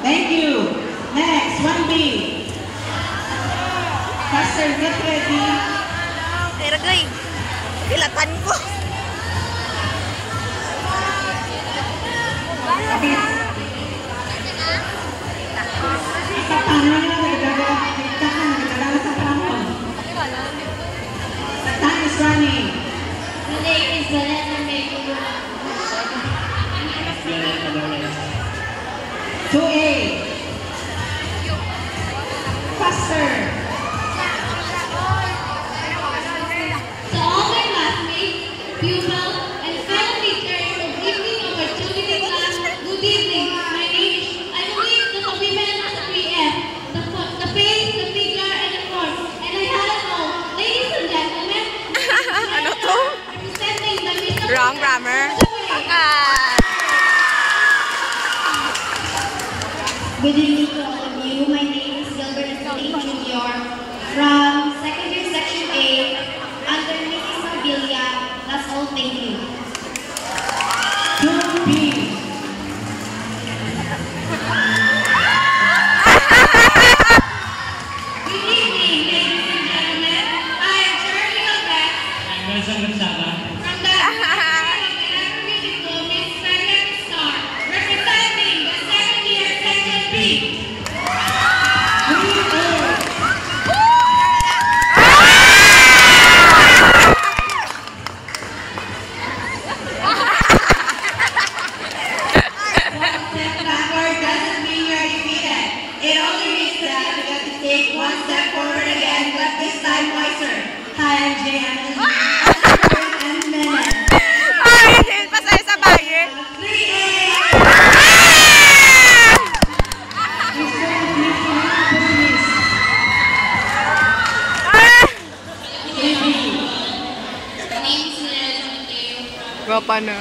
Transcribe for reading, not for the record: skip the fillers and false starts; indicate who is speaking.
Speaker 1: Thank you. Next, 1B. Pastor, get ready.
Speaker 2: Ay, ragay. Ilatan ko.
Speaker 1: Sa pangalan na nagdadala sa pangalan. Time is running.
Speaker 3: The name is Valenta Maker.
Speaker 1: 2A. Pastor.
Speaker 3: To all my classmates, pupils, and fellow teachers of Evening Opportunity Class, good evening. My name is, I believe the complement of the 3F, the face, the figure, and the form. And I had a goal. Ladies and gentlemen,
Speaker 2: Ano to?
Speaker 3: representing the Miss
Speaker 2: Wrong grammar. Angkat.
Speaker 3: Good evening to all of you. My name is Gilbert Escalade Jr. from second year section A under Mrs. Mabilia. That's all. Thank you.
Speaker 1: 2B.
Speaker 3: Good evening, ladies and gentlemen. I am Jeremy Lopez from the Music School, Miss Frederick Star, representing the second year section B.
Speaker 1: 3A. Step backward doesn't mean you're defeated. It only means that you have to take one step forward again, but this time wiser. Hi, I'm Jay Anthony. And minutes.
Speaker 2: Ay, pasaya sa bayan.
Speaker 1: 3A. Mr. and Mrs. Police. 3B.
Speaker 3: My name is Liz Mateo.
Speaker 2: Gapa na.